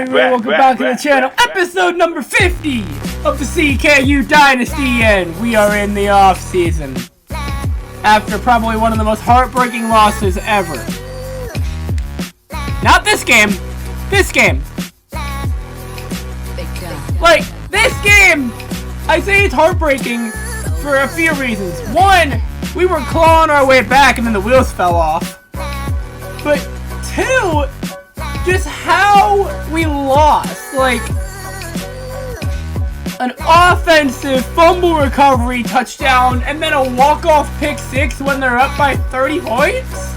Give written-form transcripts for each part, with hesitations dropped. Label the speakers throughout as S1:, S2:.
S1: everybody, welcome back to the channel. Episode number 50 of the CKU Dynasty, and we are in the off-season. After probably one of the most heartbreaking losses ever. Not this game. This game. Like, this game! I say it's heartbreaking for a few reasons. One, we were clawing our way back and then the wheels fell off. But two, just how we lost. Like, an offensive fumble recovery touchdown and then a walk-off pick six when they're up by 30 points?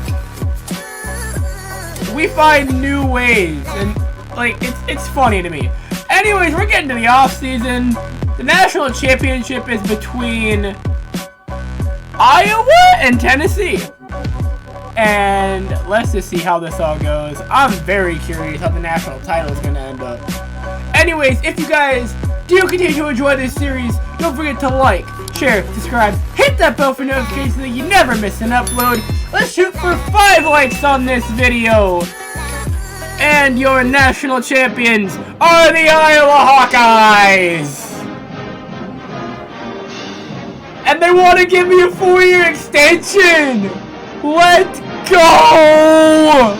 S1: We find new ways, and like, it's funny to me. Anyways, we're getting to the off-season. The national championship is between Iowa and Tennessee. And let's just see how this all goes. I'm very curious how the national title is going to end up. Anyways, if you guys do continue to enjoy this series, don't forget to like, share, subscribe, hit that bell for notifications so that you never miss an upload. Let's shoot for 5 likes on this video. And your national champions are the Iowa Hawkeyes. And they want to give me a 4-year extension. Let's go!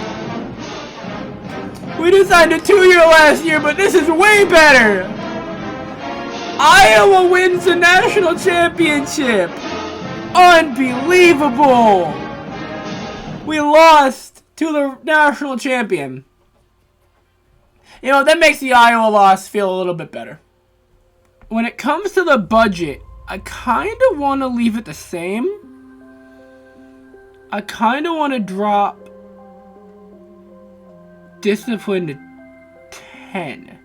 S1: We just signed a 2-year last year, but this is way better. Iowa wins the national championship. Unbelievable. We lost to the national champion. You know, that makes the Iowa loss feel a little bit better. When it comes to the budget, I kind of want to leave it the same. I kind of want to drop discipline to 10.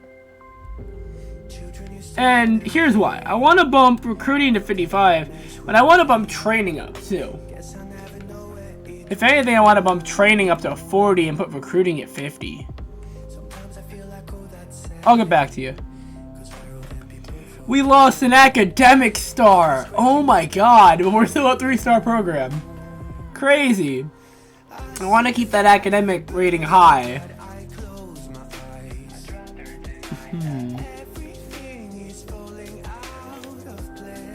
S1: And here's why. I want to bump recruiting to 55, but I want to bump training up too. If anything, I want to bump training up to 40 and put recruiting at 50. I'll get back to you. We lost an academic star. Oh my god, but we're still a 3-star program. Crazy. I want to keep that academic rating high.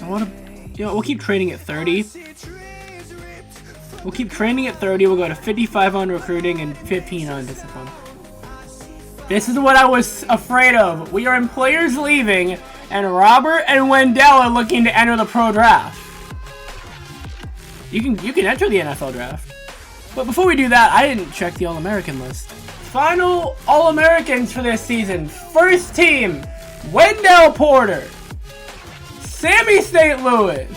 S1: I want to, you know, we'll keep training at 30. We'll keep training at 30. We'll go to 55 on recruiting and 15 on discipline. This is what I was afraid of. We are in players leaving, and Robert and Wendell are looking to enter the pro draft. You can enter the NFL draft. But before we do that, I didn't check the All-American list. Final All-Americans for this season. First team, Wendell Porter, Sammy St. Louis,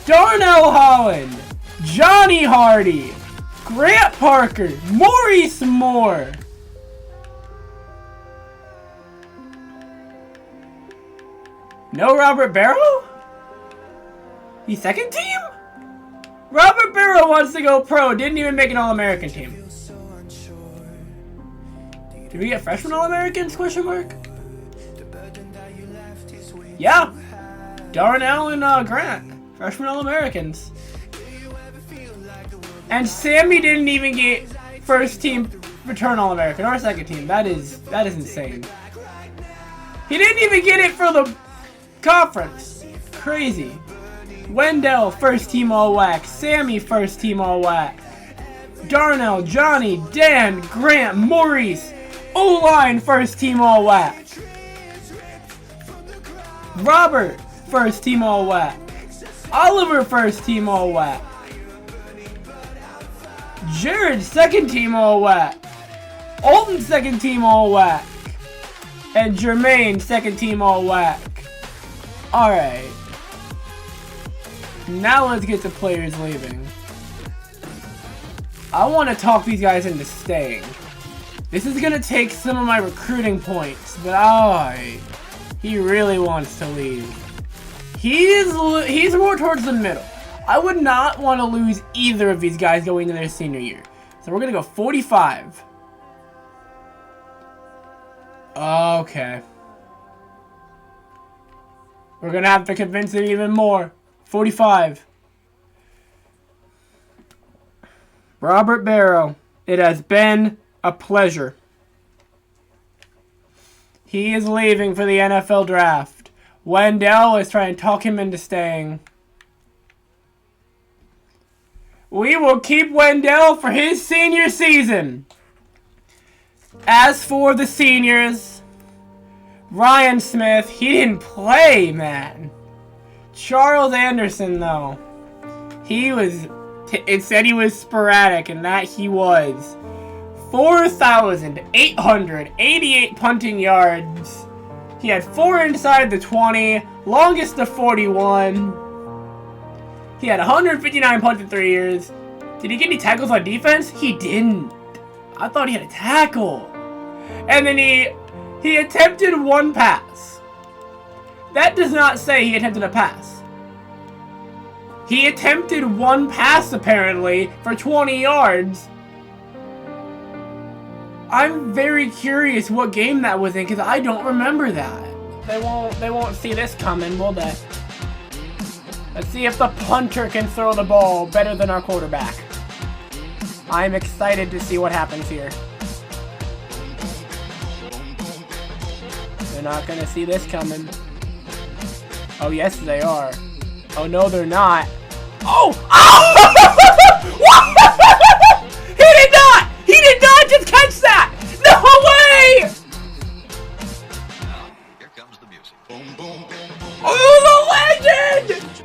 S1: Darnell Holland, Johnny Hardy, Grant Parker, Maurice Moore. No Robert Barrow? He's second team? Robert Barrow wants to go pro. Didn't even make an All-American team. Did we get freshman All-Americans? Question mark. Yeah. Darnell and Grant. Freshman All-Americans. And Sammy didn't even get first team return All-American or second team. That is insane. He didn't even get it for the conference. Crazy. Wendell, first team All-WAC. Sammy, first team All-WAC. Darnell, Johnny, Dan, Grant, Maurice, O-line, first team All-WAC. Robert, first team All-WAC. Oliver, first team All-WAC. Jared, second team All-WAC. Alton, second team All-WAC. And Jermaine, second team All-WAC. Alright. Now let's get to players leaving. I want to talk these guys into staying. This is going to take some of my recruiting points, but he really wants to leave. He's more towards the middle. I would not want to lose either of these guys going into their senior year. So we're going to go 45. Okay. We're going to have to convince him even more. 45. Robert Barrow, it has been a pleasure. He is leaving for the NFL draft. Wendell is trying to talk him into staying. We will keep Wendell for his senior season. As for the seniors, Ryan Smith, he didn't play, man. Charles Anderson, though, it said he was sporadic, and that he was. 4,888 punting yards. He had 4 inside the 20, longest to 41. He had 159 punts in 3 years. Did he get any tackles on defense? He didn't. I thought he had a tackle. And then he attempted 1 pass. That does not say he attempted a pass. He attempted 1 pass, apparently, for 20 yards. I'm very curious what game that was in, because I don't remember that. They won't see this coming, will they? Let's see if the punter can throw the ball better than our quarterback. I'm excited to see what happens here. They're not going to see this coming. Oh, yes, they are. Oh, no, they're not. Oh! Oh! He did not just catch that! No way!
S2: Now, here comes the music. Boom, boom, boom, boom.
S1: Oh, the legend!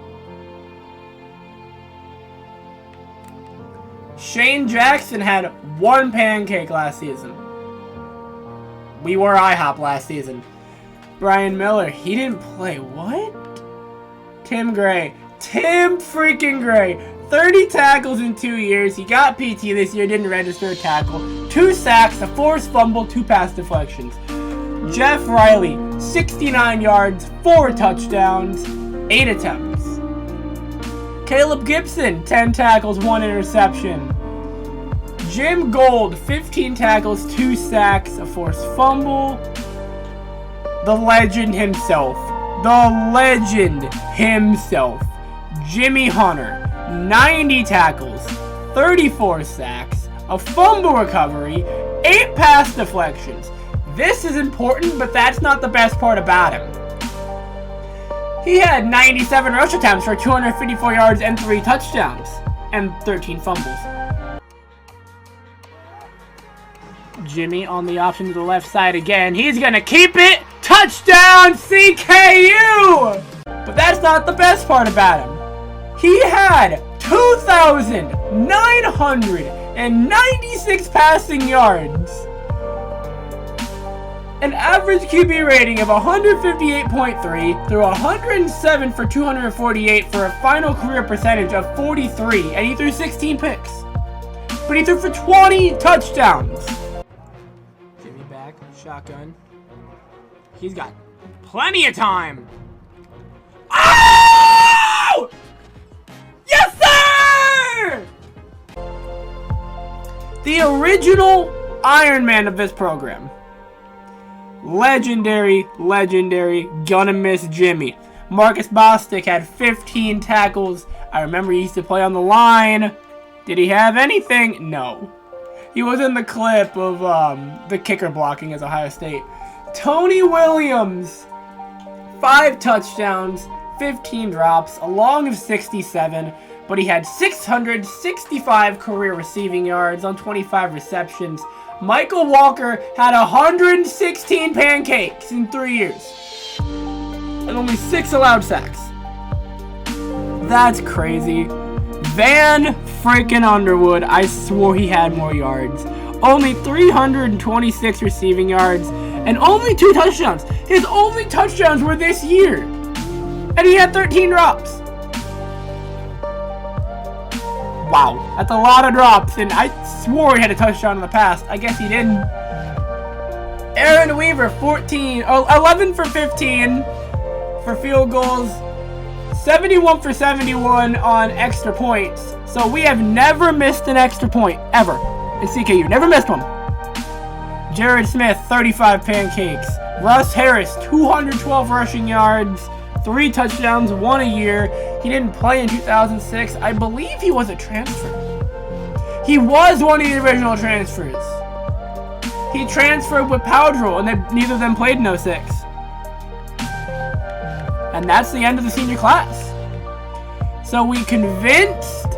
S1: Shane Jackson had 1 pancake last season. We were IHOP last season. Brian Miller, he didn't play. What? Tim Gray. Tim freaking Gray. 30 tackles in 2 years. He got PT this year, didn't register a tackle. 2 sacks, a forced fumble, 2 pass deflections. Jeff Riley, 69 yards, 4 touchdowns, 8 attempts. Caleb Gibson, 10 tackles, 1 interception. Jim Gold, 15 tackles, 2 sacks, a forced fumble. The legend himself. Jimmy Hunter, 90 tackles, 34 sacks, a fumble recovery, 8 pass deflections. This is important, but that's not the best part about him. He had 97 rush attempts for 254 yards and 3 touchdowns, and 13 fumbles. Jimmy on the option to the left side again. He's going to keep it. Touchdown, CKU! But that's not the best part about him. He had 2,996 passing yards. An average QB rating of 158.3 through 107 for 248 for a final career percentage of 43, and he threw 16 picks. But he threw for 20 touchdowns. Jimmy back, shotgun. He's got plenty of time. Oh! Yes, sir! The original Iron Man of this program. Legendary, gonna miss Jimmy. Marcus Bostic had 15 tackles. I remember he used to play on the line. Did he have anything? No. He was in the clip of the kicker blocking as Ohio State. Tony Williams, 5 touchdowns, 15 drops, a long of 67, but he had 665 career receiving yards on 25 receptions. Michael Walker had 116 pancakes in 3 years, and only 6 allowed sacks. That's crazy. Van freaking Underwood, I swore he had more yards. Only 326 receiving yards, and only 2 touchdowns. His only touchdowns were this year. And he had 13 drops. Wow, that's a lot of drops, and I swore he had a touchdown in the past. I guess he didn't. Aaron Weaver, 11 for 15 for field goals, 71 for 71 on extra points. So we have never missed an extra point, ever, in CKU. Never missed one. Jared Smith, 35 pancakes. Russ Harris, 212 rushing yards, 3 touchdowns, 1 a year. He didn't play in 2006. I believe he was a transfer. He was one of the original transfers. He transferred with Powdrill, and neither of them played in 06. And that's the end of the senior class. So we convinced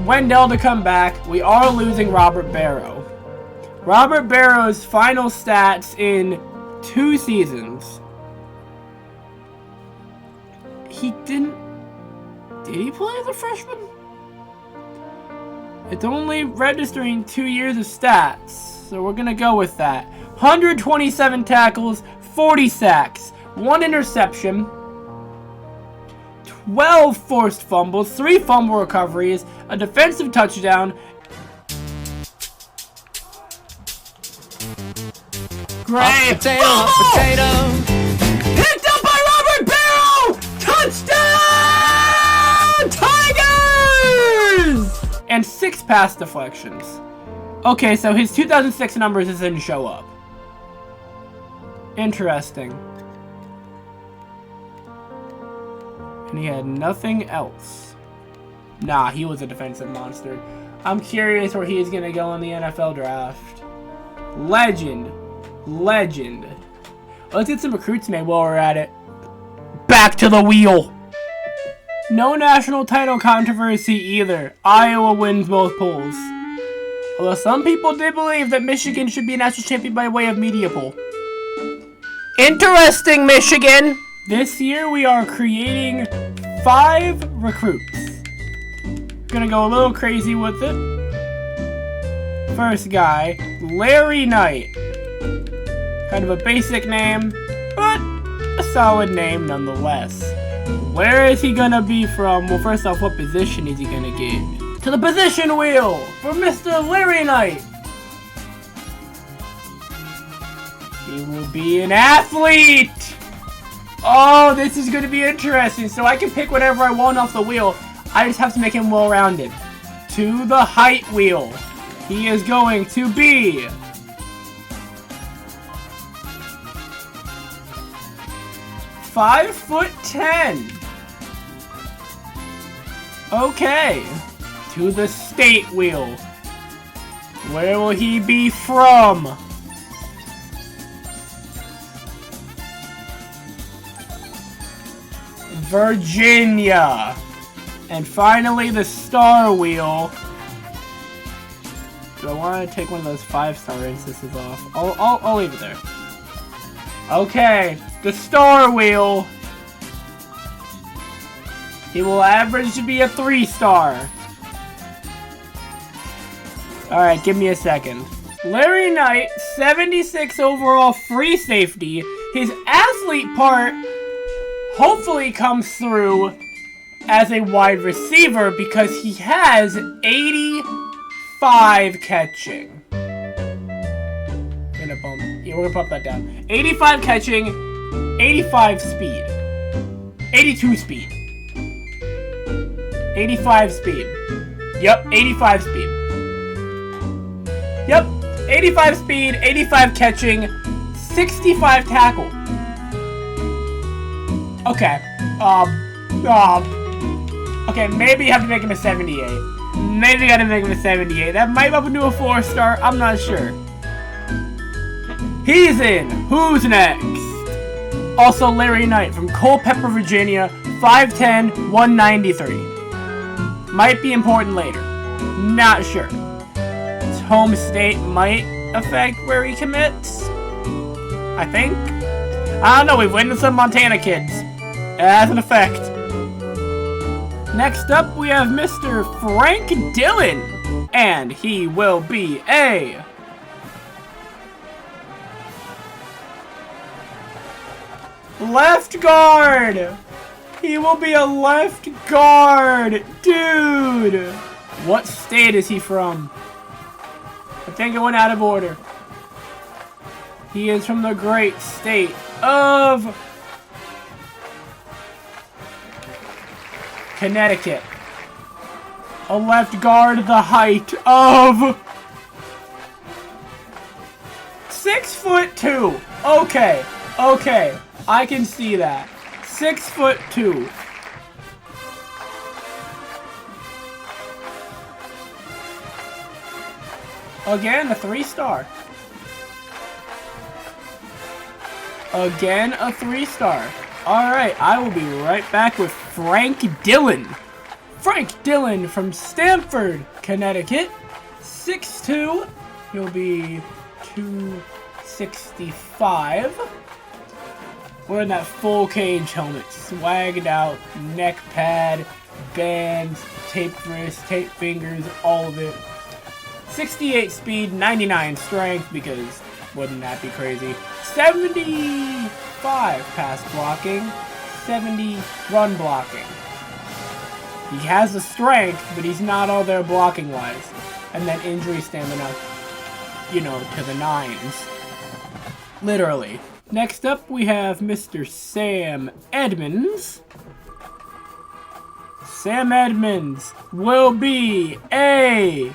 S1: Wendell to come back. We are losing Robert Barrow. Robert Barrow's final stats in 2 seasons. Did he play as a freshman? It's only registering 2 years of stats, so we're gonna go with that. 127 tackles, 40 sacks, 1 interception, 12 forced fumbles, 3 fumble recoveries, a defensive touchdown. Great.
S3: Hot potato.
S1: Picked up by Robert Barrow! Touchdown! Tigers! And 6 pass deflections. Okay, so his 2006 numbers didn't show up. Interesting. And he had nothing else. Nah, he was a defensive monster. I'm curious where he is going to go in the NFL draft. Legend. Let's get some recruits made while we're at it. Back to the wheel. No national title controversy either. Iowa wins both polls. Although some people did believe that Michigan should be a national champion by way of media poll. Interesting, Michigan! This year we are creating 5 recruits. Gonna go a little crazy with it. First guy, Larry Knight. Kind of a basic name, but a solid name nonetheless. Where is he gonna be from? Well, first off, what position is he gonna get? To the position wheel for Mr. Larry Knight. He will be an athlete. Oh, this is gonna be interesting. So I can pick whatever I want off the wheel. I just have to make him well-rounded. To the height wheel. He is going to be 5'10". Okay. To the state wheel. Where will he be from? Virginia. And finally, the star wheel. Do I want to take one of those 5-star instances off? I'll leave it there. Okay, the star wheel. He will average to be a 3-star. Alright, give me a second. Larry Knight, 76 overall free safety. His athlete part hopefully comes through as a wide receiver because he has 85 catching. We're gonna bump that down. 85 catching, 85 speed. 82 speed. 85 speed. Yep, 85 speed. Yep, 85 speed, 85 catching, 65 tackle. Okay. Okay, maybe you have to make him a 78. Maybe you gotta make him a 78. That might up into a 4-star. I'm not sure. He's in. Who's next? Also, Larry Knight from Culpeper, Virginia. 5'10", 193. Might be important later. Not sure. His home state might affect where he commits. I think. I don't know. We've witnessed some Montana kids. It has an effect. Next up, we have Mr. Frank Dillon. And he will be a left guard! He will be a left guard! Dude! What state is he from? I think it went out of order. He is from the great state of Connecticut. A left guard the height of 6'2". Okay. I can see that. 6'2". Again, a 3-star. Again, a 3-star. Alright, I will be right back with Frank Dillon. Frank Dillon from Stamford, Connecticut. 6'2". He'll be 265. Wearing that full cage helmet. Swagged out, neck pad, bands, taped wrists, taped fingers, all of it. 68 speed, 99 strength, because wouldn't that be crazy? 75 pass blocking, 70 run blocking. He has the strength, but he's not all there blocking wise. And then injury stamina, you know, to the 9s. Literally. Next up, we have Mr. Sam Edmonds. Sam Edmonds will be a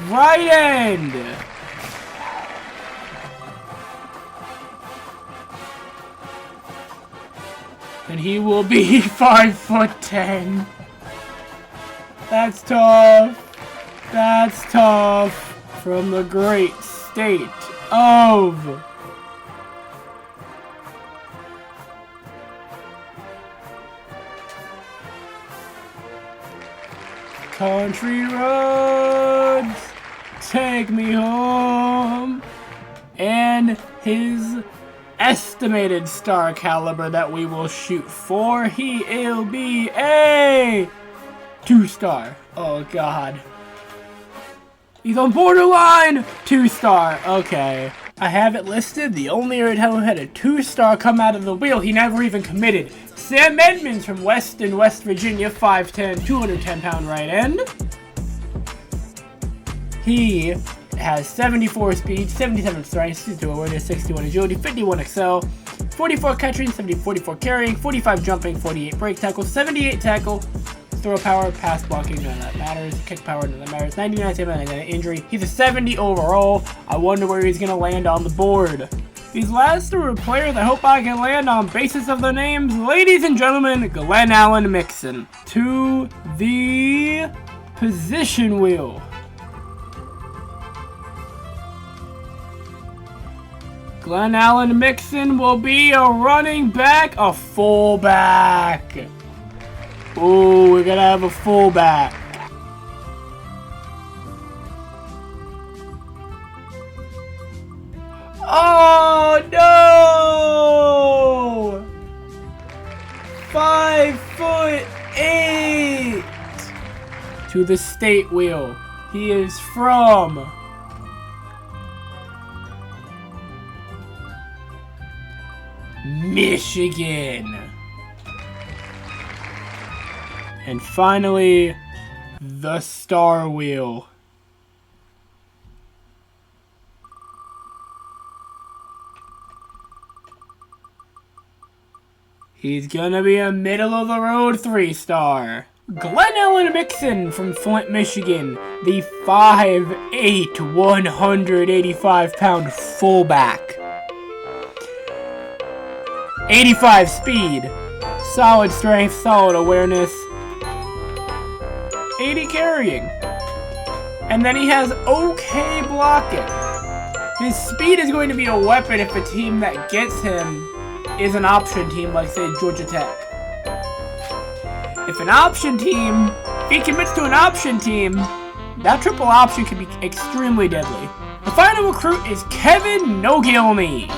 S1: right end. And he will be 5'10". That's tough. That's tough. From the great state of country roads, take me home. And his estimated star caliber that we will shoot for, he'll be a 2-star. Oh god. He's on borderline 2-star. Okay. I have it listed. The only red hell had a 2-star come out of the wheel. He never even committed. Sam Edmonds from Weston, West Virginia, 5'10", 210-pound right end. He has 74 speed, 77 strength, 62 awareness, 61 agility, 51 excel, 44 catching, 44 carrying, 45 jumping, 48 break tackle, 78 tackle, throw power, pass blocking, none of that matters, kick power, none of that matters, 99 stamina, and injury. He's a 70 overall. I wonder where he's going to land on the board. These last two are players I hope I can land on basis of their names. Ladies and gentlemen, Glenn Allen Mixon. To the position wheel. Glenn Allen Mixon will be a running back, a fullback. Ooh, we're gonna have a fullback. Oh no! 5'8". To the state wheel. He is from Michigan. And finally, the star wheel. He's gonna be a middle-of-the-road 3-star. Glenn Allen Mixon from Flint, Michigan. The 5'8", 185-pound fullback. 85 speed. Solid strength, solid awareness. 80 carrying. And then he has okay blocking. His speed is going to be a weapon if a team that gets him is an option team, like say Georgia Tech. If an option team, if he commits to an option team, that triple option can be extremely deadly. The final recruit is Kevin Nogilny.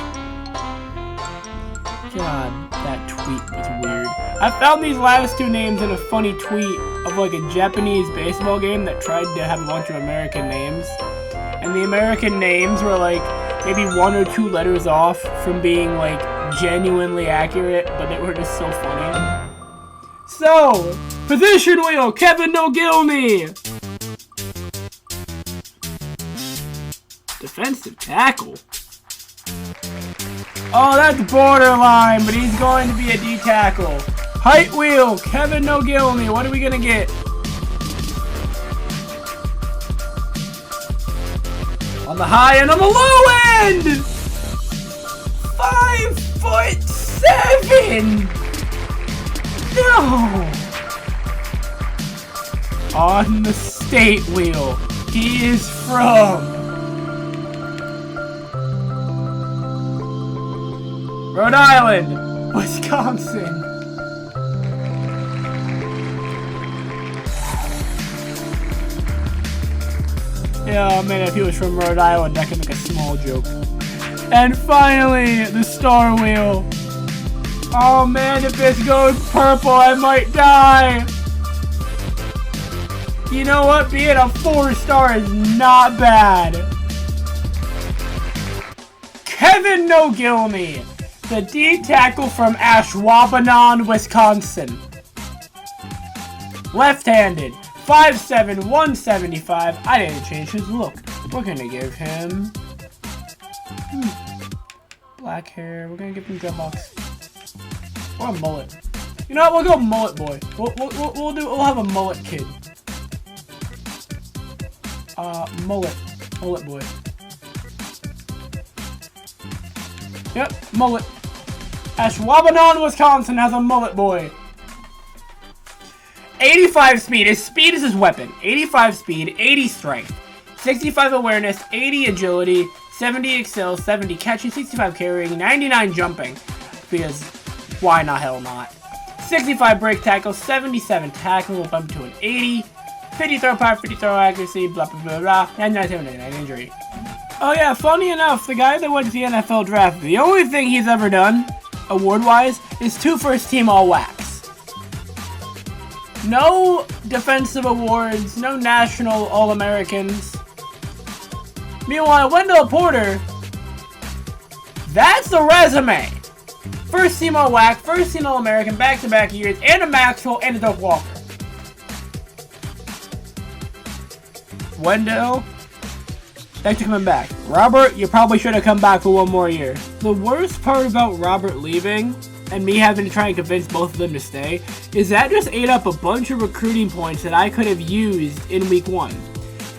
S1: God, that tweet was weird. I found these last two names in a funny tweet of like a Japanese baseball game that tried to have a bunch of American names. And the American names were like maybe 1 or 2 letters off from being like genuinely accurate, but they were just so funny. So, position wheel, Kevin Nogilny. Defensive tackle. Oh, that's borderline, but he's going to be a D tackle. Height wheel, Kevin Nogilny. What are we gonna get? On the high and on the low end! 5'7". No! on the state wheel. He is from Rhode Island, Wisconsin. Yeah, man, if he was from Rhode Island, that could make a small joke. And finally, the star wheel. Oh man, if this goes purple, I might die. You know what? Being a 4-star is not bad. Kevin Nogilny, the D tackle from Ashwaubenon, Wisconsin. Left-handed, 5'7", 175. I didn't change his look. We're gonna give him black hair. We're gonna give him dreadlocks or a mullet. You know what? We'll go mullet boy. We'll have a mullet kid. Mullet boy. Yep, mullet. Ashwaubenon, Wisconsin has a mullet boy. 85 speed. His speed is his weapon. 85 speed, 80 strength, 65 awareness, 80 agility, 70 excel, 70 catching, 65 carrying, 99 jumping. Because why not? Hell not. 65 break tackle, 77 tackling, will bump to an 80. 50 throw power, 50 throw accuracy, blah blah blah blah, and 99 injury. Oh yeah, funny enough, the guy that went to the NFL draft, the only thing he's ever done, award-wise, is 2 first-team All-WACs. No defensive awards, no national All-Americans. Meanwhile, Wendell Porter, that's the resume. First-team All-WAC, first-team All-American, back-to-back years, and a Maxwell, and a Doug Walker. Wendell, thanks for coming back. Robert, you probably should have come back for 1 more year. The worst part about Robert leaving, and me having to try and convince both of them to stay, is that just ate up a bunch of recruiting points that I could have used in week 1.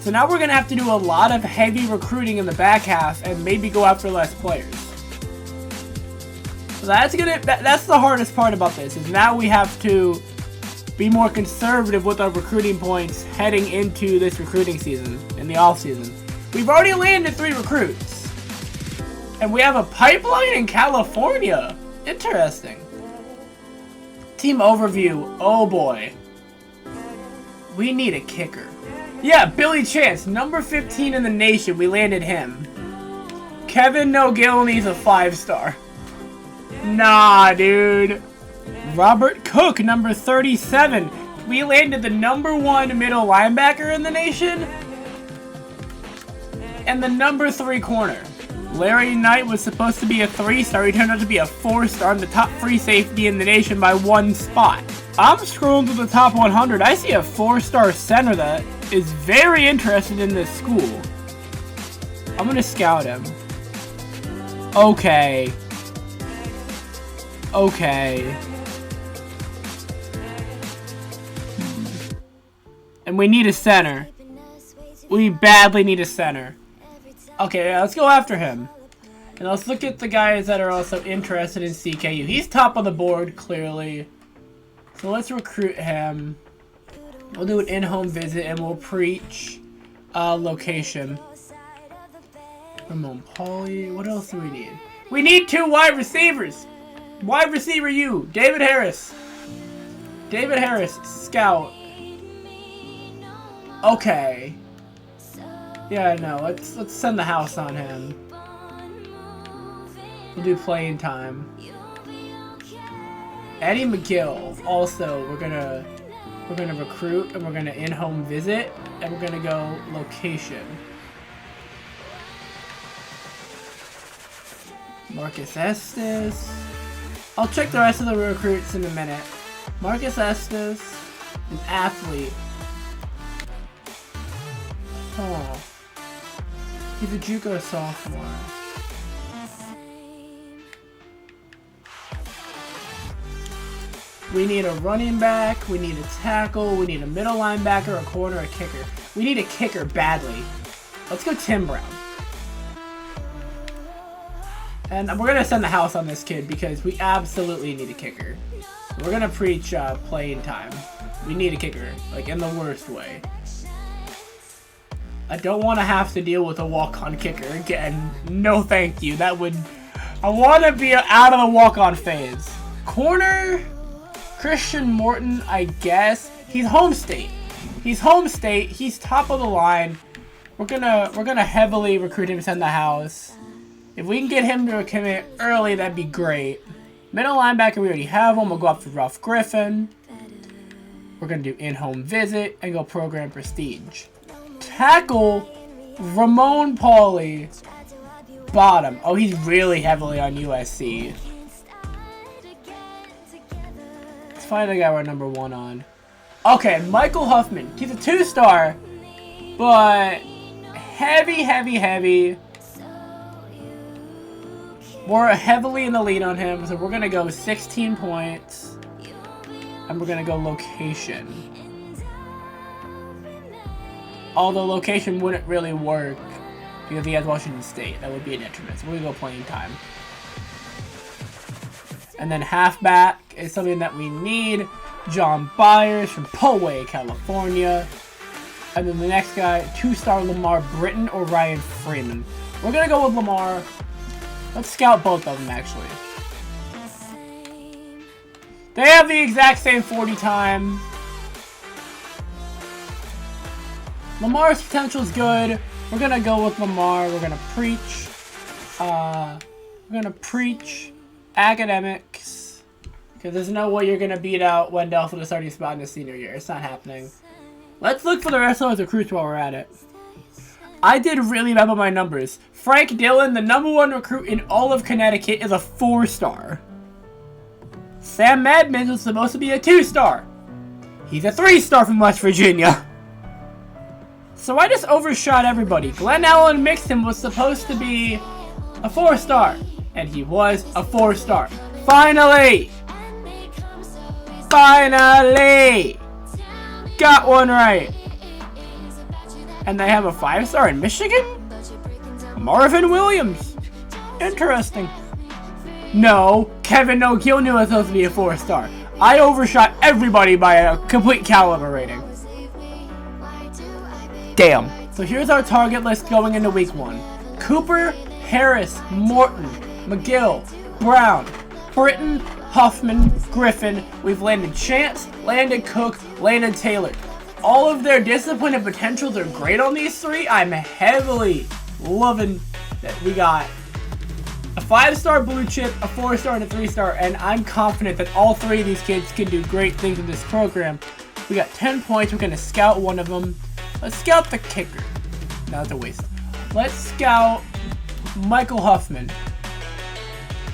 S1: So now we're going to have to do a lot of heavy recruiting in the back half and maybe go after less players. So that's the hardest part about this, is now we have to be more conservative with our recruiting points heading into this recruiting season, in the off-season. We've already landed 3 recruits. And we have a pipeline in California. Interesting. Team overview. Oh boy. We need a kicker. Yeah, Billy Chance, number 15 in the nation. We landed him. Kevin Nogilny's a 5-star. Nah, dude. Robert Cook, number 37. We landed the number 1 middle linebacker in the nation. And the number 3 corner. Larry Knight was supposed to be a 3-star. He turned out to be a 4-star and the top free safety in the nation by 1 spot. I'm scrolling to the top 100. I see a 4-star center that is very interested in this school. I'm going to scout him. Okay. And we need a center. We badly need a center. Okay, let's go after him. And let's look at the guys that are also interested in CKU. He's top of the board, clearly. So let's recruit him. We'll do an in-home visit and we'll preach location. Ramon Pauly. What else do we need? We need 2 wide receivers. Wide receiver you. David Harris. David Harris, scout. Okay. Yeah, no, let's send the house on him. We'll do playing time. Eddie McGill, also, we're gonna recruit and we're gonna in-home visit and we're gonna go location. Marcus Estes. I'll check the rest of the recruits in a minute. Marcus Estes, an athlete. Oh. He's a JUCO sophomore. We need a running back, we need a tackle, we need a middle linebacker, a corner, a kicker. We need a kicker badly. Let's go Tim Brown. And we're going to send the house on this kid because we absolutely need a kicker. We're going to preach playing time. We need a kicker, like in the worst way. I don't want to have to deal with a walk-on kicker again. No thank you. That would... I want to be out of the walk-on phase. Corner, Christian Morton, I guess. He's home state. He's home state. He's top of the line. We're gonna heavily recruit him to the house. If we can get him to commit early, that'd be great. Middle linebacker, we already have one. We'll go up to Ralph Griffin. We're gonna do in-home visit and go program prestige. Tackle, Ramon Pauly. Bottom. Oh, he's really heavily on USC. Let's find the guy we're number 1 on. Okay, Michael Huffman. He's a 2-star, but heavy. We're heavily in the lead on him, so we're going to go 16 points, and we're going to go location. Although location wouldn't really work because he has Washington State. That would be a detriment. So we're going to go playing time. And then halfback is something that we need. John Byers from Poway, California. And then the next guy, 2-star Lamar Britton or Ryan Freeman. We're going to go with Lamar. Let's scout both of them, actually. They have the exact same 40 time. Lamar's potential is good. We're going to go with Lamar. We're going to preach. Academics. Because there's no way you're going to beat out Wendell for the starting spot in his senior year. It's not happening. Let's look for the rest of those recruits while we're at it. I did really bad with my numbers. Frank Dillon, the number 1 recruit in all of Connecticut, is a 4-star. Sam Madmans was supposed to be a 2-star. He's a 3-star from West Virginia. So I just overshot everybody. Glenn Allen Mixon was supposed to be a 4-star. And he was a 4-star. Finally! Got one right. And they have a 5-star in Michigan? Marvin Williams. Interesting. No, Kevin O'Gilney was supposed to be a 4-star. I overshot everybody by a complete caliber rating. Damn. So here's our target list going into week 1. Cooper, Harris, Morton, McGill, Brown, Britton, Huffman, Griffin. We've landed Chance, landed Cook, landed Taylor. All of their discipline and potentials are great on these 3. I'm heavily loving that we got a 5-star blue chip, a 4-star, and a 3-star, and I'm confident that all 3 of these kids can do great things in this program. We got 10 points. We're going to scout one of them. Let's scout the kicker. No, that's a waste. Let's scout Michael Huffman.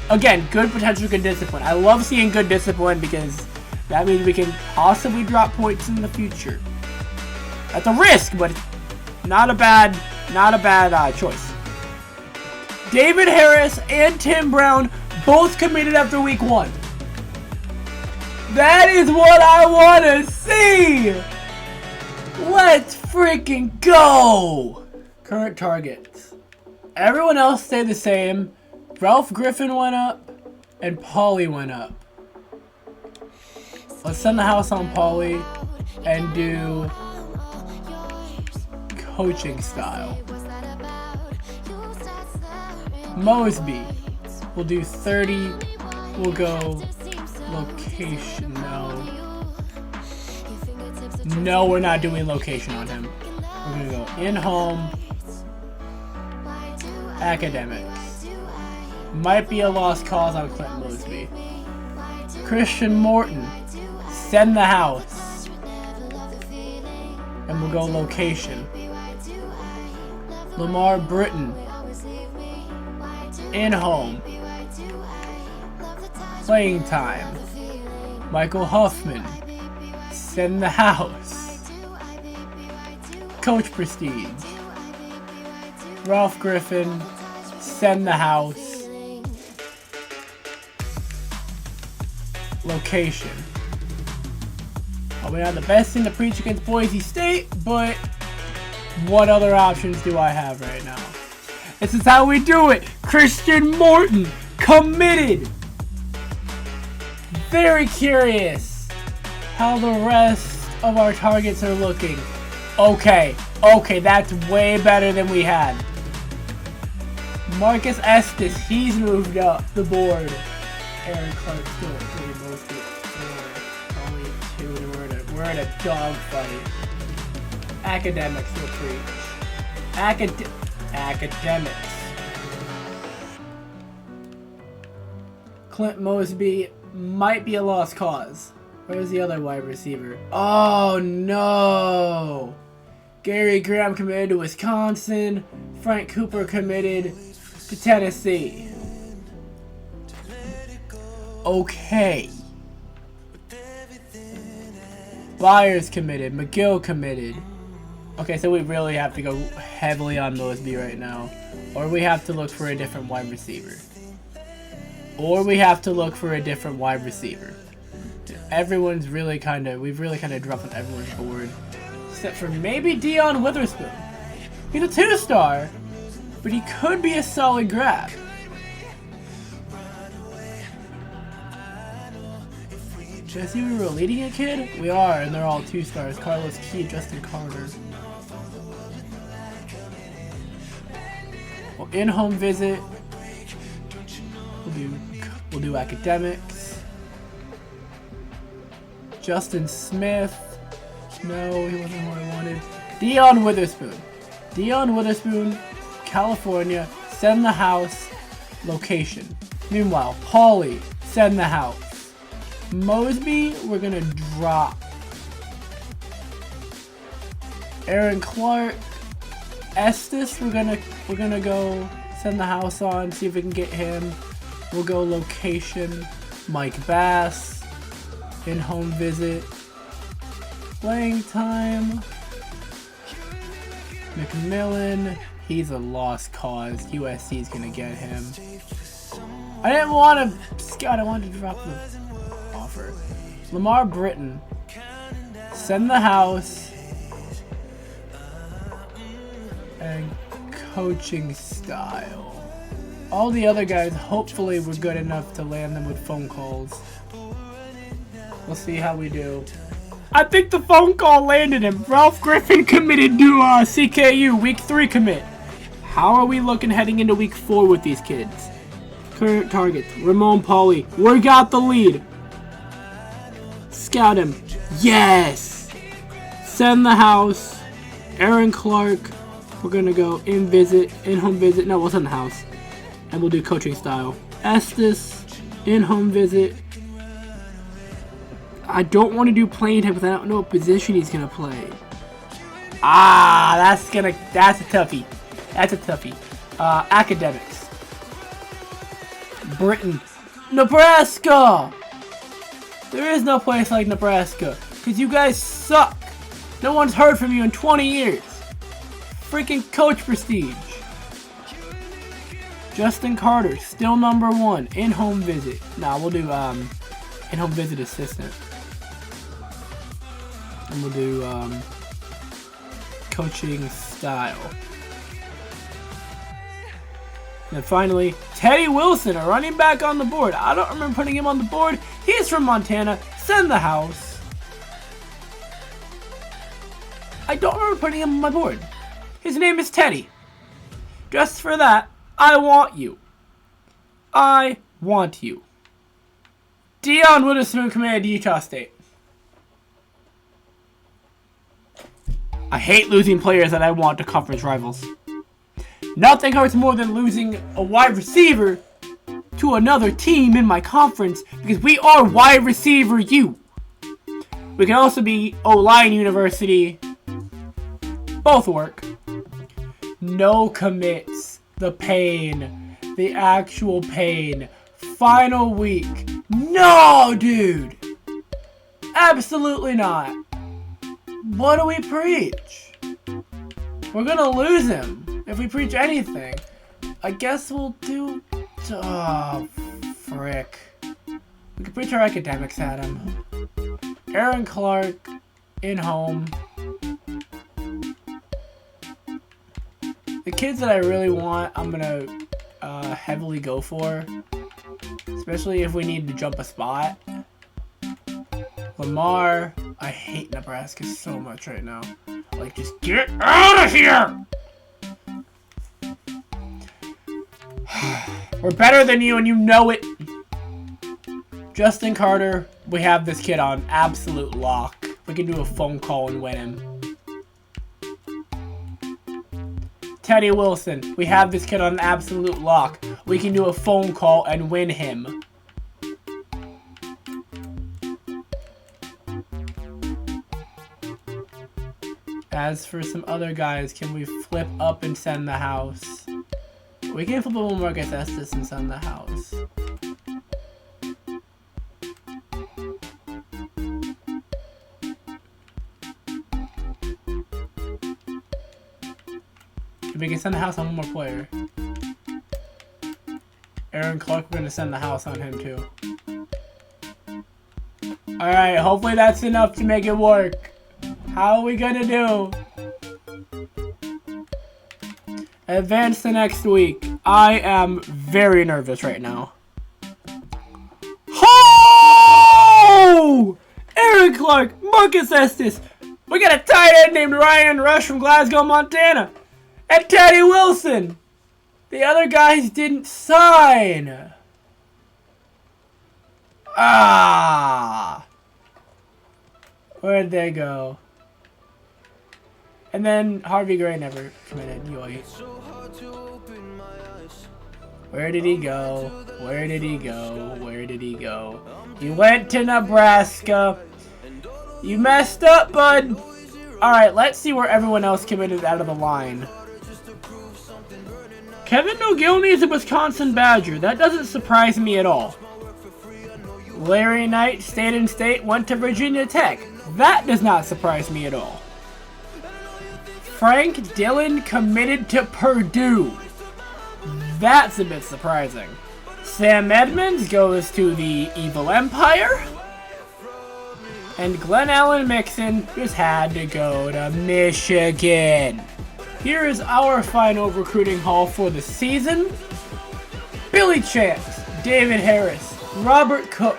S1: Again, good potential, good discipline. I love seeing good discipline because that means we can possibly drop points in the future. At the risk, but not a bad choice. David Harris and Tim Brown both committed after week 1. That is what I want to see! Let's freaking go! Current targets. Everyone else stayed the same. Ralph Griffin went up, and Pauly went up. Let's send the house on Pauly and do coaching style. Mosby. We'll do 30. We'll go location. No, we're not doing location on him. We're going to go in-home. Academics. Might be a lost cause on Clint Mosby. Christian Morton. Send the house. And we'll go location. Lamar Britton. In-home. Playing time. Michael Huffman. Send the house. Coach prestige. Ralph Griffin. Send the house. Location. Probably not the best thing to preach against Boise State, but what other options do I have right now? This is how we do it. Christian Morton, committed. Very curious how the rest of our targets are looking. Okay, that's way better than we had. Marcus Estes, he's moved up the board. Aaron Clark still at 3, Mosby at 4, only 2, and we're in a dogfight. Academics will preach. Academics. Clint Mosby might be a lost cause. Where's the other wide receiver? Oh no! Gary Graham committed to Wisconsin. Frank Cooper committed to Tennessee. Okay. Byers committed. McGill committed. Okay, so we really have to go heavily on Mosby right now. Or we have to look for a different wide receiver. Everyone's really we've really kind of dropped on everyone's board. Except for maybe Dion Witherspoon. He's a 2-star, but he could be a solid grab. Did I see we were leading a kid? We are, and they're all 2-stars. Carlos Key, Justin Carter. Well, in-home visit. We'll do academics. Justin Smith. No, he wasn't who I wanted. Dion Witherspoon, California. Send the house. Location. Meanwhile, Paulie, send the house. Mosby, we're gonna drop. Aaron Clark, Estes, we're gonna go send the house on, see if we can get him. We'll go location. Mike Bass, in-home visit. Playing time. McMillan, he's a lost cause. USC's gonna get him. I didn't want to scout. I wanted to drop the offer. Lamar Britton, send the house. And coaching style. All the other guys, hopefully we're good enough to land them with phone calls. We'll see how we do. I think the phone call landed him. Ralph Griffin committed to CKU, week 3 commit. How are we looking heading into week 4 with these kids? Current targets, Ramon Pauly. We got the lead. Scout him. Yes! Send the house. Aaron Clark. We're going to go in-home visit. No, we'll send the house. And we'll do coaching style. Estes, in-home visit. I don't want to do playing time because I don't know what position he's going to play. That's a toughie. Academics. Britain. Nebraska! There is no place like Nebraska. Because you guys suck. No one's heard from you in 20 years. Freaking coach prestige. Justin Carter, still number 1. In-home visit. Nah, we'll do in-home visit assistant. And we'll do coaching style. And finally, Teddy Wilson, a running back on the board. I don't remember putting him on the board. He's from Montana. Send the house. I don't remember putting him on my board. His name is Teddy. Just for that, I want you. I want you. Dion Witherspoon committed to Utah State. I hate losing players that I want to conference rivals. Nothing hurts more than losing a wide receiver to another team in my conference because we are wide receiver U. We can also be O-line university. Both work. No commits. The pain. The actual pain. Final week. No, dude. Absolutely not. What do we preach? We're gonna lose him if we preach anything. I guess we'll do... Oh, frick. We can preach our academics at him. Aaron Clark, in-home. The kids that I really want, I'm gonna heavily go for. Especially if we need to jump a spot. Lamar, I hate Nebraska so much right now. Like, just get out of here! We're better than you and you know it. Justin Carter, we have this kid on absolute lock. We can do a phone call and win him. Teddy Wilson, we have this kid on an absolute lock. We can do a phone call and win him. As for some other guys, can we flip up and send the house? We can flip up Marcus Estes and send the house. We can send the house on one more player. Aaron Clark, we're gonna send the house on him too. Alright, hopefully that's enough to make it work. How are we gonna do? Advance to next week. I am very nervous right now. Oh! Aaron Clark, Marcus Estes. We got a tight end named Ryan Rush from Glasgow, Montana. And Teddy Wilson. The other guys didn't sign. Ah. Where'd they go? And then Harvey Gray never committed. Yoy. Where did he go? Where did he go? Where did he go? He went to Nebraska. You messed up, bud. Alright, let's see where everyone else committed out of the line. Kevin Ogilney is a Wisconsin Badger. That doesn't surprise me at all. Larry Knight stayed in state, went to Virginia Tech. That does not surprise me at all. Frank Dillon committed to Purdue. That's a bit surprising. Sam Edmonds goes to the Evil Empire. And Glenn Allen Mixon just had to go to Michigan. Here is our final recruiting haul for the season. Billy Chance, David Harris, Robert Cook,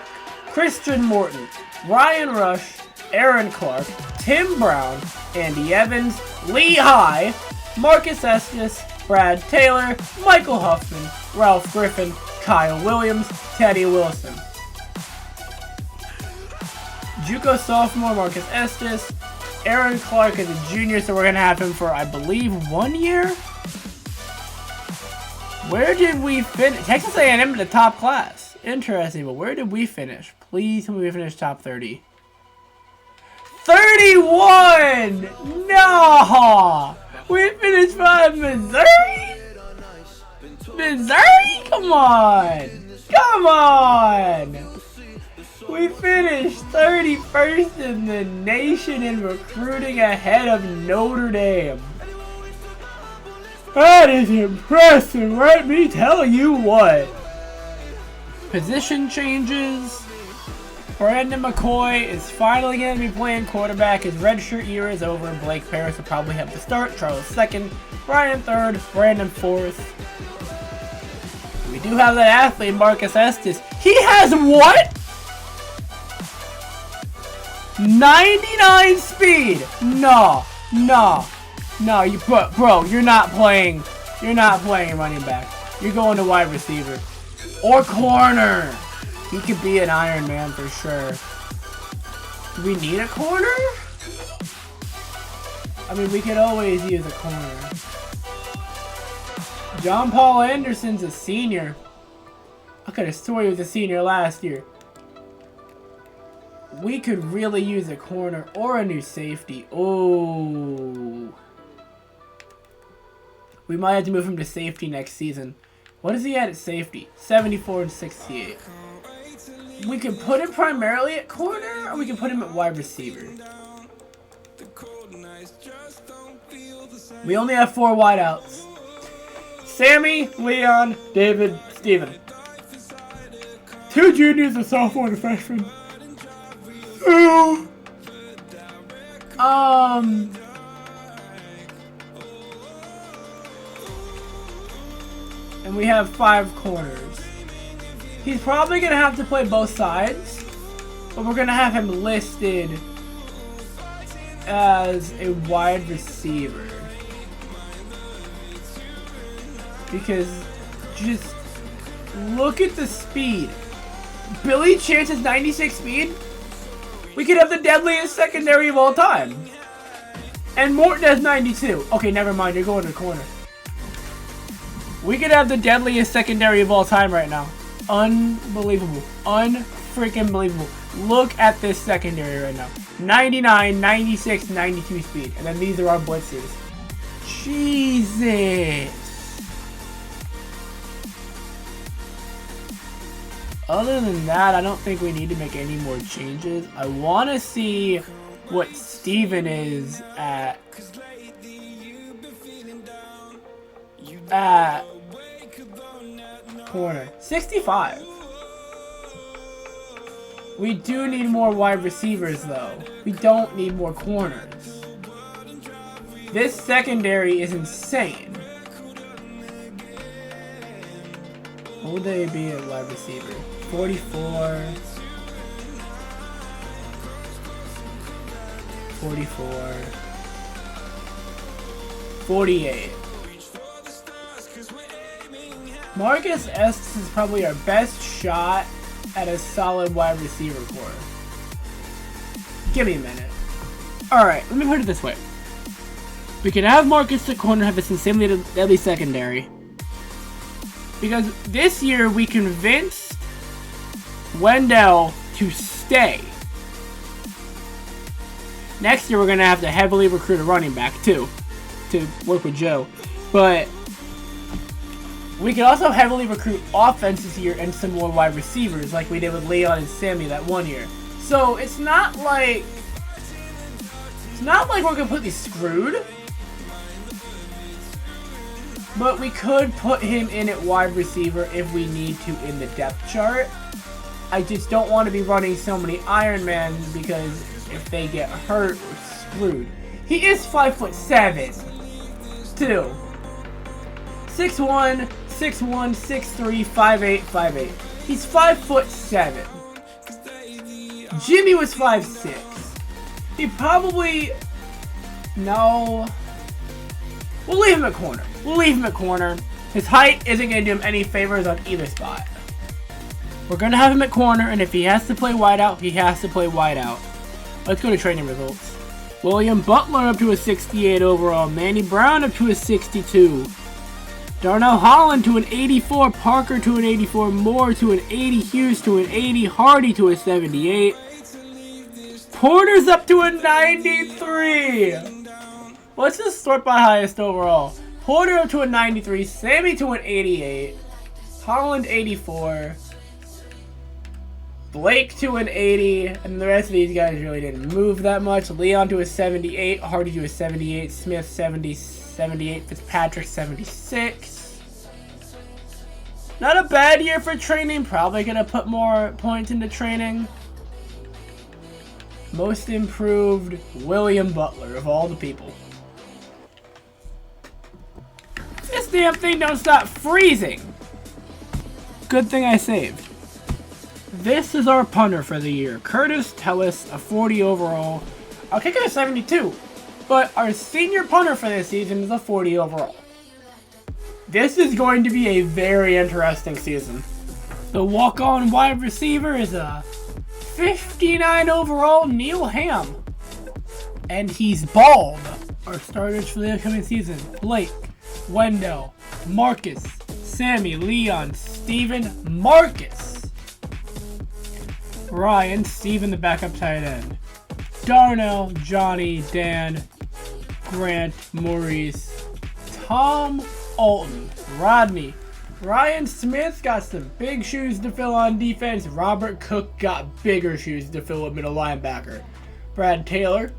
S1: Christian Morton, Ryan Rush, Aaron Clark, Tim Brown, Andy Evans, Lee High, Marcus Estes, Brad Taylor, Michael Huffman, Ralph Griffin, Kyle Williams, Teddy Wilson. JUCO sophomore Marcus Estes. Aaron Clark is a junior, so we're going to have him for, I believe, 1 year? Where did we finish? Texas A&M in the top class. Interesting, but where did we finish? Please tell me we finished top 30. 31! No! We finished behind Missouri? Missouri? Come on! Come on! We finished 31st in the nation in recruiting ahead of Notre Dame. That is impressive, let me tell you what. Position changes. Brandon McCoy is finally going to be playing quarterback. His redshirt year is over. Blake Paris will probably have to start. Charles 2nd, Brian 3rd, Brandon 4th. We do have that athlete, Marcus Estes. He has what? 99 speed. No, you bro, you're not playing running back. You're going to wide receiver or corner. He could be an Iron Man for sure. Do we need a corner? I mean, we could always use a corner. John Paul Anderson's a senior. I could have sworn he was a senior last year. We could really use a corner or a new safety. Oh. We might have to move him to safety next season. What is he at safety? 74 and 68. We could put him primarily at corner, or we can put him at wide receiver. We only have 4 wideouts. Sammy, Leon, David, Steven. 2 juniors, a sophomore, and a freshman. And we have 5 corners. He's probably going to have to play both sides, but we're going to have him listed as a wide receiver. Because just look at the speed. Billy Chance has 96 speed. We could have the deadliest secondary of all time. And Morton has 92. Okay, never mind. You're going to the corner. We could have the deadliest secondary of all time right now. Unbelievable. Unfreaking believable. Look at this secondary right now. 99, 96, 92 speed. And then these are our blitzers. Jesus. Other than that, I don't think we need to make any more changes. I want to see what Steven is at corner. 65. We do need more wide receivers, though. We don't need more corners. This secondary is insane. What would they be at wide receiver? 44. 44. 48. Marcus Estes is probably our best shot at a solid wide receiver core. Give me a minute. Alright, let me put it this way. We can have Marcus at corner, have this insanely deadly secondary. Because this year we convinced Wendell to stay. Next year we're going to have to heavily recruit a running back too, to work with Joe. But we can also heavily recruit offense this year and some more wide receivers like we did with Leon and Sammy that one year. So it's not like we're completely screwed. But we could put him in at wide receiver if we need to in the depth chart. I just don't want to be running so many Ironmans because if they get hurt, we're screwed. He is 5'7", too. 6'1", 6'1", 6'3", 5'8", 5'8". He's 5'7". Jimmy was 5'6". He probably... No... We'll leave him at corner. We'll leave him at corner. His height isn't going to do him any favors on either spot. We're going to have him at corner, and if he has to play wide out, he has to play wide out. Let's go to training results. William Butler up to a 68 overall. Manny Brown up to a 62. Darnell Holland to an 84. Parker to an 84. Moore to an 80. Hughes to an 80. Hardy to a 78. Porter's up to a 93. Let's just sort by highest overall. Porter up to a 93. Sammy to an 88. Holland 84. Blake to an 80, and the rest of these guys really didn't move that much. Leon to a 78, Hardy to a 78, Smith 70, 78, Fitzpatrick 76. Not a bad year for training, probably gonna put more points into training. Most improved, William Butler, of all the people. This damn thing don't stop freezing! Good thing I saved. This is our punter for the year. Curtis Tellis, a 40 overall. Our kicker is 72. But our senior punter for this season is a 40 overall. This is going to be a very interesting season. The walk-on wide receiver is a 59 overall Neil Ham. And he's bald. Our starters for the upcoming season. Blake, Wendell, Marcus, Sammy, Leon, Steven, Marcus. Ryan, Steven, the backup tight end. Darnell, Johnny, Dan, Grant, Maurice, Tom, Alton, Rodney. Ryan Smith got some big shoes to fill on defense. Robert Cook got bigger shoes to fill at middle linebacker. Brad Taylor,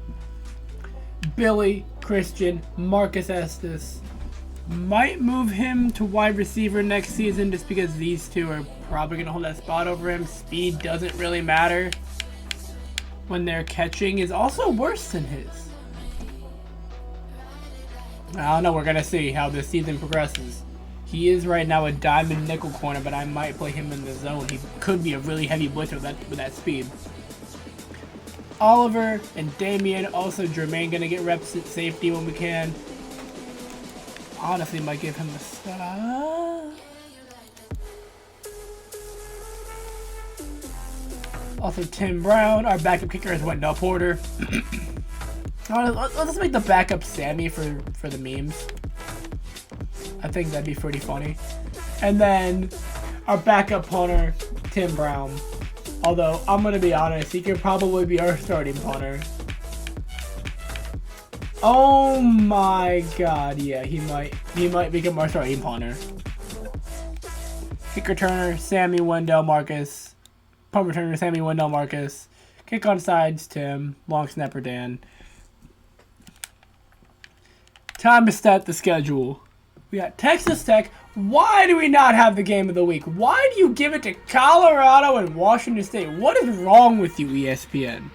S1: Billy, Christian, Marcus Estes. Might move him to wide receiver next season just because these two are probably going to hold that spot over him. Speed doesn't really matter when their catching is also worse than his. I don't know. We're going to see how this season progresses. He is right now a diamond nickel corner, but I might play him in the zone. He could be a really heavy blitzer with that speed. Oliver and Damian. Also, Jermaine gonna get reps at safety when we can. Honestly, might give him a start. Also, Tim Brown. Our backup kicker is Wendell Porter. Let's make the backup Sammy for the memes. I think that'd be pretty funny. And then our backup punter, Tim Brown. Although, I'm going to be honest, he could probably be our starting punter. Oh my god, yeah, he might become our starting punter. Kick returner, Sammy, Wendell, Marcus. Punt returner, Sammy, Wendell, Marcus. Kick on sides, Tim. Long snapper, Dan. Time to start the schedule. We got Texas Tech. Why do we not have the game of the week? Why do you give it to Colorado and Washington State? What is wrong with you, ESPN?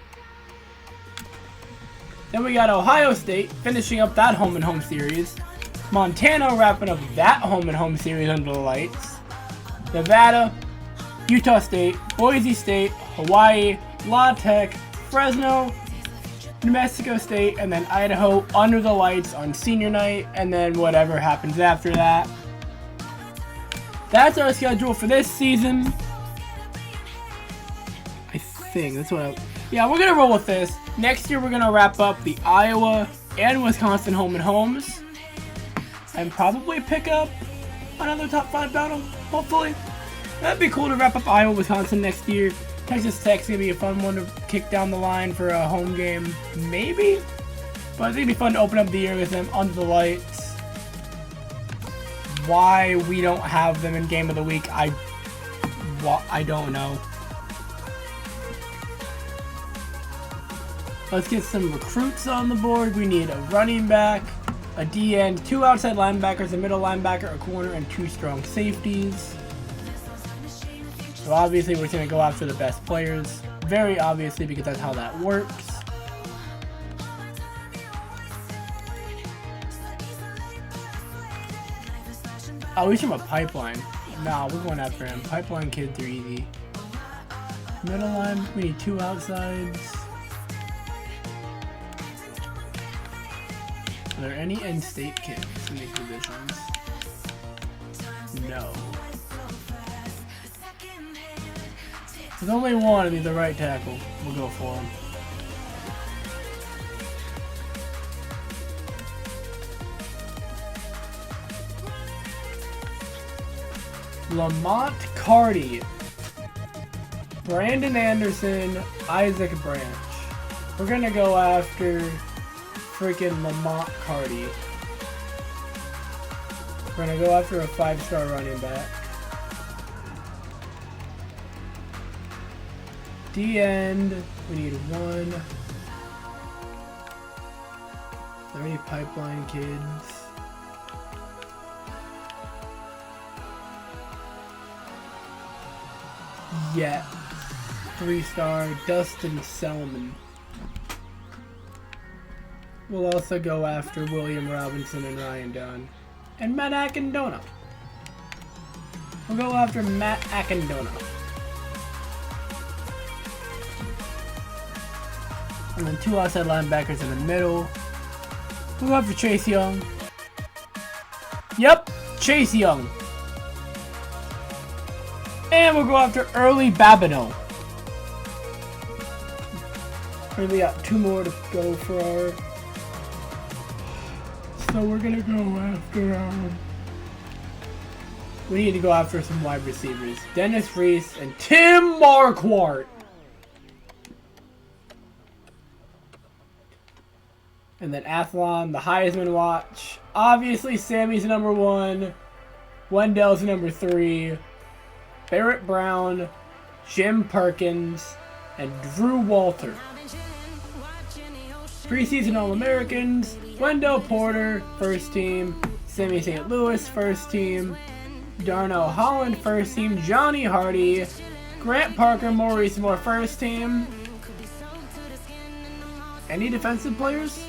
S1: Then we got Ohio State finishing up that home and home series. Montana wrapping up that home and home series under the lights. Nevada, Utah State, Boise State, Hawaii, La Tech, Fresno, New Mexico State, and then Idaho under the lights on senior night, and then whatever happens after that. That's our schedule for this season. I think that's what yeah, we're going to roll with this. Next year, we're going to wrap up the Iowa and Wisconsin home and homes. And probably pick up another top 5 battle, hopefully. That'd be cool to wrap up Iowa, Wisconsin next year. Texas Tech's going to be a fun one to kick down the line for a home game, maybe? But it's going to be fun to open up the year with them under the lights. Why we don't have them in Game of the Week, I don't know. Let's get some recruits on the board. We need a running back, a D-end, 2 outside linebackers, a middle linebacker, a corner, and 2 strong safeties. So obviously we're going to go after the best players. Very obviously, because that's how that works. Oh, we should have a pipeline. Nah, we're going after him. Pipeline kids are easy. Middle line, we need 2 outsides. Are there any in-state kids in these positions? No. There's only one to be the right tackle. We'll go for him. Lamont Carty, Brandon Anderson, Isaac Branch. We're gonna go after freaking Lamont Carty. We're gonna go after a 5-star running back. D-end, we need 1. Are there any pipeline kids? Yeah. 3-star, Dustin Selman. We'll also go after William Robinson and Ryan Dunn. And Matt Akindona. We'll go after Matt Akindona. And then 2 outside linebackers in the middle. We'll go after Chase Young. Yep, Chase Young. And we'll go after Early Babineau. We got 2 more to go for our... So we're gonna go after we need to go after some wide receivers. Dennis Reese and Tim Marquardt. And then Athlon, the Heisman watch. Obviously, Sammy's number 1. Wendell's number 3. Barrett Brown, Jim Perkins, and Drew Walter. Preseason All-Americans, Wendell Porter, first team. Sammy St. Louis, first team. Darnell Holland, first team. Johnny Hardy, Grant Parker, Maurice Moore, first team. Any defensive players?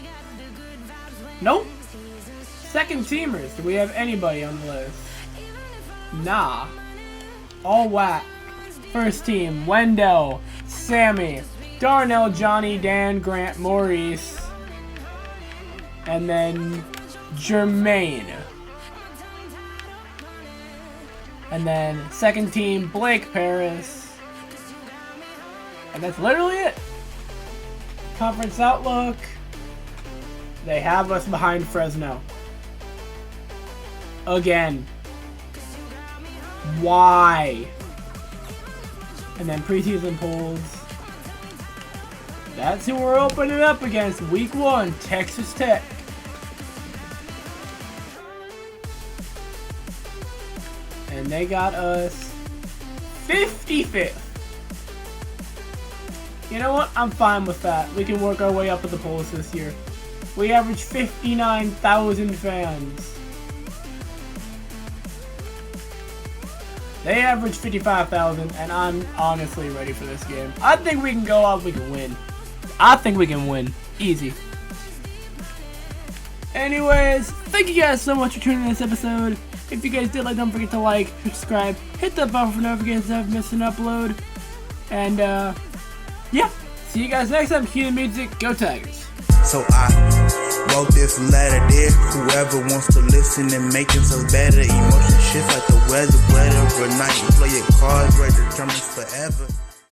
S1: Nope. Second teamers. Do we have anybody on the list? Nah. All whack. First team, Wendell, Sammy, Darnell, Johnny, Dan, Grant, Maurice, and then Jermaine. And then second team, Blake Paris. And that's literally it. Conference outlook. They have us behind Fresno. Again. Why? And then preseason polls. That's who we're opening up against. Week 1, Texas Tech. And they got us 55th. You know what? I'm fine with that. We can work our way up at the polls this year. We average 59,000 fans. They average 55,000, and I'm honestly ready for this game. I think we can go out, we can win. I think we can win. Easy. Anyways, thank you guys so much for tuning in this episode. If you guys did like, don't forget to like, subscribe, hit that bell for notifications if I've missed an upload. And, yeah. See you guys next time. Cue the music. Go Tigers.
S3: So I wrote this letter, dear whoever wants to listen and make themselves better. Emotion shifts like the weather, whatever night. You play your cards, right, determines forever.